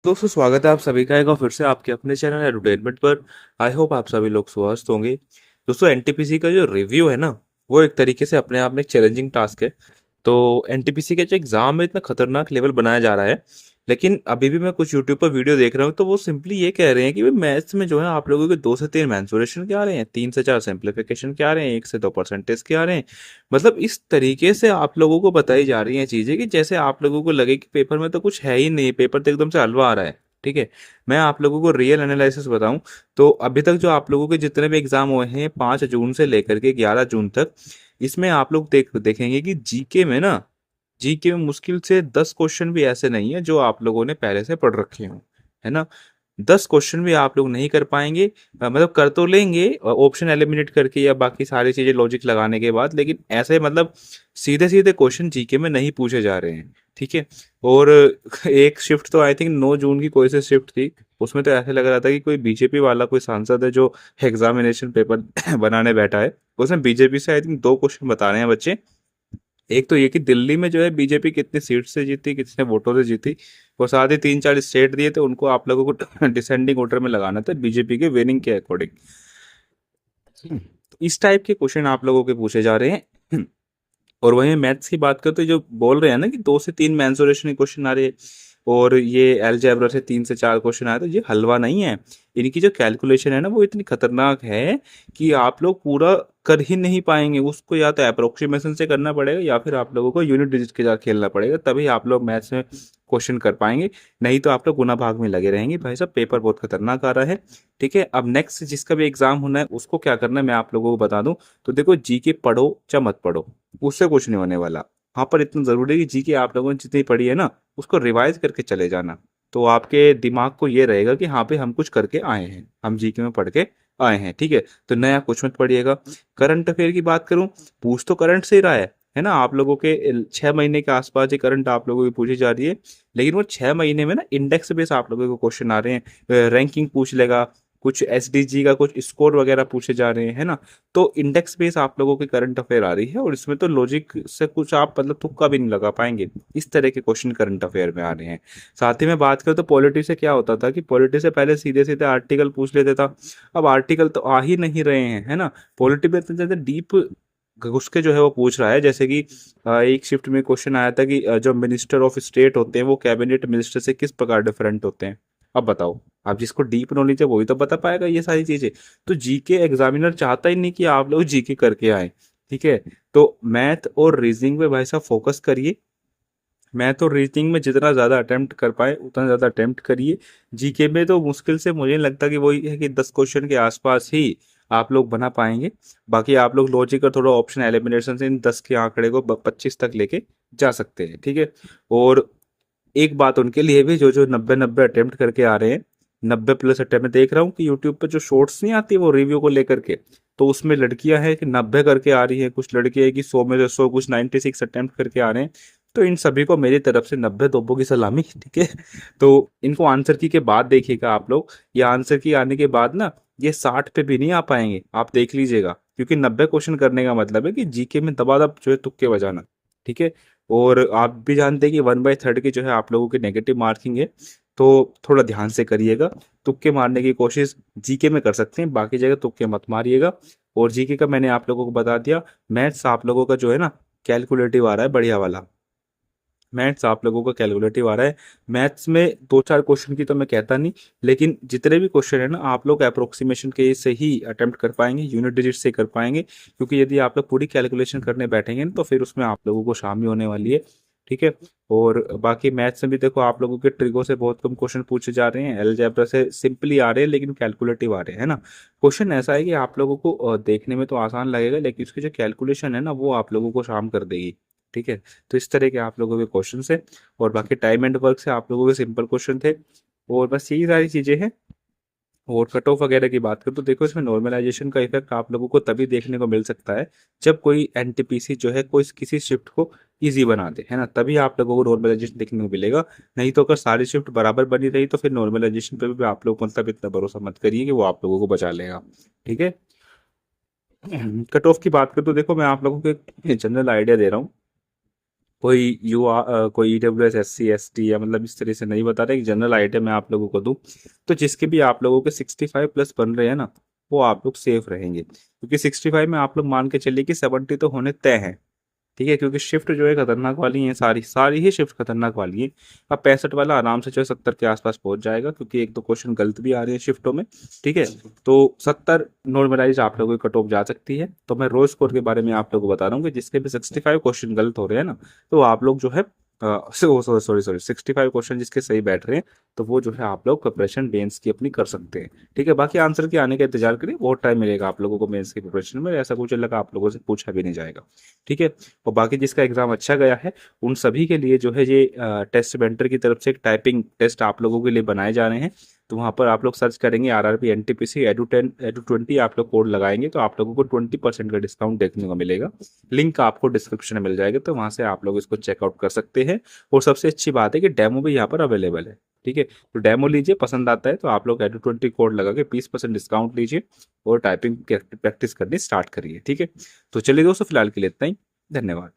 दोस्तों स्वागत है आप सभी का एक बार फिर से आपके अपने चैनल एडवर्टाइजमेंट पर। आई होप आप सभी लोग स्वस्थ होंगे। दोस्तों एनटीपीसी का जो रिव्यू है ना, वो एक तरीके से अपने आप में एक चैलेंजिंग टास्क है। तो एनटीपीसी के जो एग्जाम है इतना खतरनाक लेवल बनाया जा रहा है, लेकिन अभी भी मैं कुछ यूट्यूब पर वीडियो देख रहा हूँ तो वो सिंपली ये कह रहे हैं कि भाई मैथ्स में जो है आप लोगों के 2 से 3 मेंसुरेशन के आ रहे हैं, 3 से 4 सिंप्लीफिकेशन के आ रहे हैं, 1 से 2 परसेंटेज के आ रहे हैं। मतलब इस तरीके से आप लोगों को बताई जा रही हैं चीजें कि जैसे आप लोगों को लगे कि पेपर में तो कुछ है ही नहीं, पेपर तो एकदम से हलवा आ रहा है। ठीक है, मैं आप लोगों को रियल एनालिसिस बताऊं तो अभी तक जो आप लोगों के जितने भी एग्जाम हुए हैं 5 जून से लेकर के 11 जून तक, इसमें आप लोग देखेंगे कि जीके में ना, जीके में मुश्किल से 10 क्वेश्चन भी ऐसे नहीं है जो आप लोगों ने पहले से पढ़ रखे हों, है ना। 10 क्वेश्चन भी आप लोग नहीं कर पाएंगे। मतलब कर तो लेंगे ऑप्शन एलिमिनेट करके या बाकी सारी चीजें लॉजिक लगाने के बाद, लेकिन ऐसे मतलब सीधे सीधे क्वेश्चन जीके में नहीं पूछे जा रहे हैं। ठीक है। और एक शिफ्ट तो आई थिंक 9 जून की कोई सी शिफ्ट थी, उसमें तो ऐसे लग रहा था कि कोई बीजेपी वाला कोई सांसद है जो एग्जामिनेशन पेपर बनाने बैठा है। उसमें बीजेपी से आई थिंक 2 क्वेश्चन बता रहे हैं बच्चे। एक तो ये कि दिल्ली में जो है बीजेपी कितनी सीट से जीती, कितने वोटों से जीती, और साथ ही 3 4 स्टेट दिए थे उनको, आप लोगों को डिसेंडिंग ऑर्डर में लगाना था बीजेपी के विनिंग के अकॉर्डिंग। तो इस टाइप के क्वेश्चन आप लोगों के पूछे जा रहे हैं। और वहीं मैथ्स की बात करते जो बोल रहे हैं ना कि 2 से 3 मेंसुरेशन के क्वेश्चन आ रहे हैं, और ये अलजेब्रा से 3 से 4 क्वेश्चन आए, तो ये हलवा नहीं है। इनकी जो कैलकुलेशन है ना वो इतनी खतरनाक है कि आप लोग पूरा कर ही नहीं पाएंगे उसको। या तो अप्रोक्सीमेशन से करना पड़ेगा या फिर आप लोगों को यूनिट डिजिट के साथ खेलना पड़ेगा, तभी आप लोग मैथ्स में क्वेश्चन कर पाएंगे। नहीं तो आप लोग गुना भाग में लगे रहेंगे। भाई साहब पेपर बहुत खतरनाक आ रहा है। ठीक है, अब नेक्स्ट जिसका भी एग्जाम होना है उसको क्या करना है मैं आप लोगों को बता दूं। तो देखो, जीके पढ़ो या मत पढ़ो, उससे कुछ नहीं होने वाला। हाँ, पर इतना जरूरी है कि जीके आप लोगों ने जितनी पढ़ी है ना उसको रिवाइज करके चले जाना। तो आपके दिमाग को ये रहेगा कि हाँ पे हम कुछ करके आए हैं, हम जीके में पढ़ के आए हैं। ठीक है, तो नया कुछ मत पढ़िएगा। करंट अफेयर की बात करूं, पूछ तो करंट से ही रहा है ना। आप लोगों के 6 महीने के आसपास ये करंट आप लोगों की पूछी जा रही है, लेकिन वो 6 महीने में ना इंडेक्स बेस आप लोगों को क्वेश्चन आ रहे हैं। रैंकिंग पूछ लेगा, कुछ एसडीजी का कुछ स्कोर वगैरह पूछे जा रहे हैं, है ना। तो इंडेक्स बेस आप लोगों की करंट अफेयर आ रही है, और इसमें तो लॉजिक से कुछ आप मतलब तुक्का भी नहीं लगा पाएंगे। इस तरह के क्वेश्चन करंट अफेयर में आ रहे हैं। साथ ही में बात करें तो पॉलिटी से क्या होता था कि पॉलिटी से पहले सीधे सीधे आर्टिकल पूछ लेते था। अब आर्टिकल तो आ ही नहीं रहे हैं, है ना। पॉलिटी में इतने ज्यादा डीप घुस के जो है वो पूछ रहा है। जैसे कि एक शिफ्ट में क्वेश्चन आया था कि जो मिनिस्टर ऑफ स्टेट होते हैं वो कैबिनेट मिनिस्टर से किस प्रकार डिफरेंट होते हैं। अब बताओ, आप जिसको डीप नॉलेज है वही तो बता पाएगा ये सारी चीजें। तो जीके एग्जामिनर चाहता ही नहीं कि आप लोग जीके करके आए। ठीक है, तो मैथ और रीजनिंग पे भाई साहब फोकस करिए। मैथ और रीजनिंग में जितना ज़्यादा अटेम्प्ट कर पाए उतना ज़्यादा अटेम्प्ट करिए। जीके में तो मुश्किल से मुझे नहीं लगता कि वही है कि 10 क्वेश्चन के आसपास ही आप लोग बना पाएंगे। बाकी आप लोग लॉजिक और थोड़ा ऑप्शन एलिमिनेशन से इन 10 के आंकड़े को 25 तक लेके जा सकते हैं। ठीक है। और एक बात उनके लिए भी जो जो 90 90 अटेम्प्ट करके आ रहे हैं, 90 प्लस अटेम्प्ट। मैं देख रहा हूँ कि यूट्यूब पे जो शॉर्ट्स नहीं आती वो रिव्यू को लेकर के, तो उसमें लड़कियां हैं कि 90 करके आ रही है, कुछ लड़के हैं कि 100 में से 100, कुछ 96 अटेम्प्ट करके आ रहे हैं। तो इन सभी को मेरी तरफ से 90 की सलामी। ठीक है। तो इनको आंसर की के बाद देखिएगा आप लोग, ये आंसर की आने के बाद ना ये 60 पे भी नहीं आ पाएंगे, आप देख लीजिएगा। क्योंकि 90 क्वेश्चन करने का मतलब है कि जीके में दबादब जो है तुक्के बजाना। ठीक है। और आप भी जानते हैं कि 1/3 की जो है आप लोगों की नेगेटिव मार्किंग है। तो थोड़ा ध्यान से करिएगा। तुक्के मारने की कोशिश जीके में कर सकते हैं, बाकी जगह तुक्के मत मारिएगा। और जीके का मैंने आप लोगों को बता दिया। मैथ्स आप लोगों का जो है ना कैलकुलेटिव आ रहा है बढ़िया वाला। मैथ्स आप लोगों का कैलकुलेटिव आ रहा है। मैथ्स में 2 4 क्वेश्चन की तो मैं कहता नहीं, लेकिन जितने भी क्वेश्चन है ना आप लोग अप्रोक्सीमेशन के से ही अटेम्प्ट कर पाएंगे, यूनिट डिजिट से कर पाएंगे। क्योंकि यदि आप लोग पूरी कैलकुलेशन करने बैठेंगे ना तो फिर उसमें आप लोगों को शामी होने वाली है। ठीक है। और बाकी मैथ्स में भी देखो आप लोगों के ट्रिगो से बहुत कम क्वेश्चन पूछे जा रहे हैं, अलजेब्रा से सिंपली आ रहे हैं लेकिन कैलकुलेटिव आ रहे हैं, है ना। क्वेश्चन ऐसा है कि आप लोगों को देखने में तो आसान लगेगा, लेकिन उसकी जो कैलकुलेशन है ना वो आप लोगों को शाम कर देगी। ठीक है। तो इस तरह के आप लोगों के क्वेश्चन है। और बाकी टाइम एंड वर्क से आप लोगों के सिंपल क्वेश्चन थे। और बस यही सारी चीजें हैं। और कट ऑफ वगैरह की बात करें तो देखो इसमें नॉर्मलाइजेशन का इफेक्ट आप लोगों को तभी देखने को मिल सकता है जब कोई एनटीपीसी जो है कोई किसी शिफ्ट को इजी बना दे, है ना, तभी आप लोगों को नॉर्मलाइजेशन देखने को मिलेगा। नहीं तो अगर सारी शिफ्ट बराबर बनी रही तो फिर नॉर्मलाइजेशन पे भी आप लोग मतलब इतना भरोसा मत करिए कि वो आप लोगों को बचा लेगा। ठीक है। कट ऑफ की बात करें तो देखो मैं आप लोगों को एक जनरल आइडिया दे रहा हूँ। कोई EWS SC ST या मतलब इस तरह से नहीं बता रहे, एक जनरल आइडिया मैं आप लोगों को दूं। तो जिसके भी आप लोगों के 65+ बन रहे हैं ना, वो आप लोग सेफ रहेंगे, क्योंकि 65 में आप लोग मान के चलिए कि 70 तो होने तय हैं। ठीक है, क्योंकि शिफ्ट जो है खतरनाक वाली है, सारी सारी ही शिफ्ट खतरनाक वाली है। अब 65 वाला आराम से जो है 70 के आसपास पहुंच जाएगा, क्योंकि एक दो क्वेश्चन गलत भी आ रहे हैं शिफ्टों में। ठीक है, तो 70 नॉर्मलाइज आप लोगों की कट ऑफ जा सकती है। तो मैं रोज स्कोर के बारे में आप लोगों को बता रहा हूँ कि जिसके भी 65 क्वेश्चन गलत हो रहे हैं ना, तो आप लोग जो है सॉरी सॉरी सॉरी 65 क्वेश्चन जिसके सही बैठ रहे हैं, तो वो जो है आप लोग प्रिपरेशन मेंस की अपनी कर सकते हैं। ठीक है, बाकी आंसर के आने का इंतजार करिए, बहुत टाइम मिलेगा आप लोगों को मेंस की प्रिपरेशन में, ऐसा कुछ लगा आप लोगों से पूछा भी नहीं जाएगा। ठीक है, और बाकी जिसका एग्जाम अच्छा गया है, उन सभी के लिए जो है ये टेस्ट वेंटर की तरफ से एक टाइपिंग टेस्ट आप लोगों के लिए बनाए जा रहे हैं। तो वहाँ पर आप लोग सर्च करेंगे RRB NTPC Edu20 आप लोग कोड लगाएंगे, तो आप लोगों को 20% का डिस्काउंट देखने को मिलेगा। लिंक आपको डिस्क्रिप्शन में मिल जाएगा, तो वहाँ से आप लोग इसको चेकआउट कर सकते हैं। और सबसे अच्छी बात है कि डेमो भी यहाँ पर अवेलेबल है। ठीक है, तो डेमो लीजिए, पसंद आता है तो आप लोग Edu20 कोड लगा के 20% डिस्काउंट लीजिए और टाइपिंग प्रैक्टिस करनी स्टार्ट करिए। ठीक है, तो चलिए दोस्तों, फिलहाल के लिए इतना ही। धन्यवाद।